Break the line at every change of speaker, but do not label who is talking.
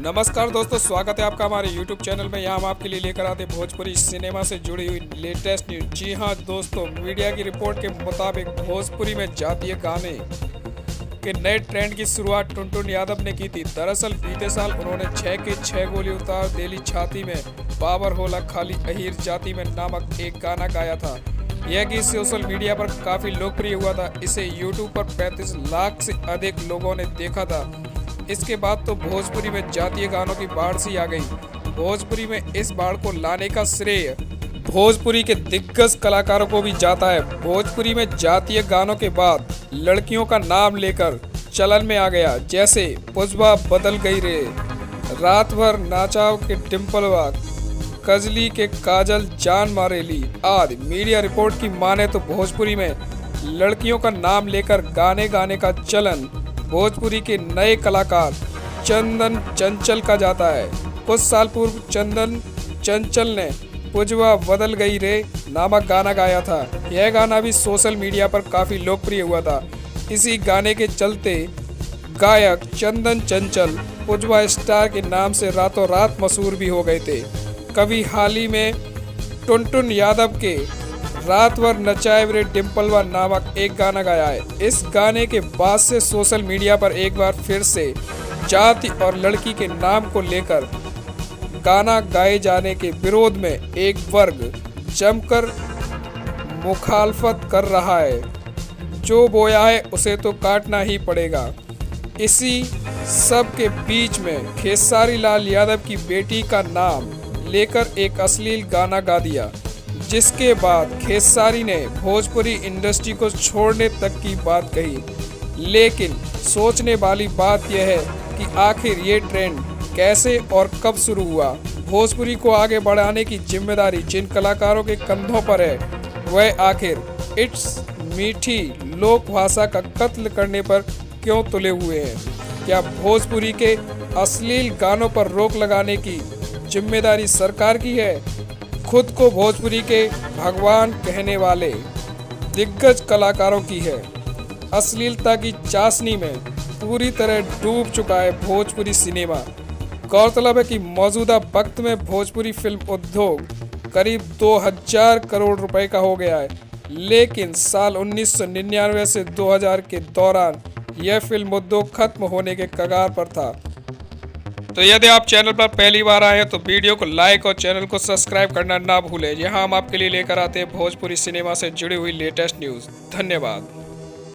नमस्कार दोस्तों, स्वागत है आपका हमारे YouTube चैनल में। यहाँ हम आपके लिए लेकर आते भोजपुरी सिनेमा से जुड़ी हुई लेटेस्ट न्यूज। जी हाँ दोस्तों, मीडिया की रिपोर्ट के मुताबिक भोजपुरी में जातीय गाने के नए ट्रेंड की शुरुआत टुनटुन यादव ने की थी। दरअसल बीते साल उन्होंने 6 के 6 गोली उतार देली छाती में, पावर होला खाली अहीर जाति में नामक एक गाना गाया था। यह गीत सोशल मीडिया पर काफी लोकप्रिय हुआ था। इसे यूट्यूब पर 35 लाख से अधिक लोगों ने देखा था। इसके बाद तो भोजपुरी में जातीय गानों की बाढ़ सी आ गई। भोजपुरी में इस बाढ़ को लाने का श्रेय भोजपुरी के दिग्गज कलाकारों को भी जाता है। भोजपुरी में जातीय गानों के बाद लड़कियों का नाम लेकर चलन में आ गया, जैसे पुजवा बदल गई रे, रात भर नाचाव के डिम्पलवा, कजली के काजल जान मारेली आदि। मीडिया रिपोर्ट की माने तो भोजपुरी में लड़कियों का नाम लेकर गाने गाने का चलन भोजपुरी के नए कलाकार चंदन चंचल का जाता है। कुछ साल पूर्व चंदन चंचल ने पुजवा बदल गई रे नामक गाना गाया था। यह गाना भी सोशल मीडिया पर काफी लोकप्रिय हुआ था। इसी गाने के चलते गायक चंदन चंचल पुजवा स्टार के नाम से रातों रात मशहूर भी हो गए थे। कभी हाल ही में टुनटुन यादव के रात भर नचाए रे डिम्पलवा नामक एक गाना गाया है। इस गाने के बाद से सोशल मीडिया पर एक बार फिर से जाति और लड़की के नाम को लेकर गाना गाए जाने के विरोध में एक वर्ग जमकर मुखालफत कर रहा है। जो बोया है उसे तो काटना ही पड़ेगा। इसी सब के बीच में खेसारी लाल यादव की बेटी का नाम लेकर एक अश्लील गाना गा दिया, जिसके बाद खेसारी ने भोजपुरी इंडस्ट्री को छोड़ने तक की बात कही। लेकिन सोचने वाली बात यह है कि आखिर ये ट्रेंड कैसे और कब शुरू हुआ। भोजपुरी को आगे बढ़ाने की जिम्मेदारी जिन कलाकारों के कंधों पर है, वह आखिर इट्स मीठी लोक भाषा का कत्ल करने पर क्यों तुले हुए हैं। क्या भोजपुरी के अश्लील गानों पर रोक लगाने की जिम्मेदारी सरकार की है? खुद को भोजपुरी के भगवान कहने वाले दिग्गज कलाकारों की है। अश्लीलता की चाशनी में पूरी तरह डूब चुका है भोजपुरी सिनेमा। गौरतलब है कि मौजूदा वक्त में भोजपुरी फिल्म उद्योग करीब 2000 करोड़ रुपए का हो गया है। लेकिन साल 1999 से 2000 के दौरान यह फिल्म उद्योग खत्म होने के कगार पर था। तो यदि आप चैनल पर पहली बार आए हैं तो वीडियो को लाइक और चैनल को सब्सक्राइब करना ना भूलें। यहाँ हम आपके लिए लेकर आते हैं भोजपुरी सिनेमा से जुड़ी हुई लेटेस्ट न्यूज़। धन्यवाद।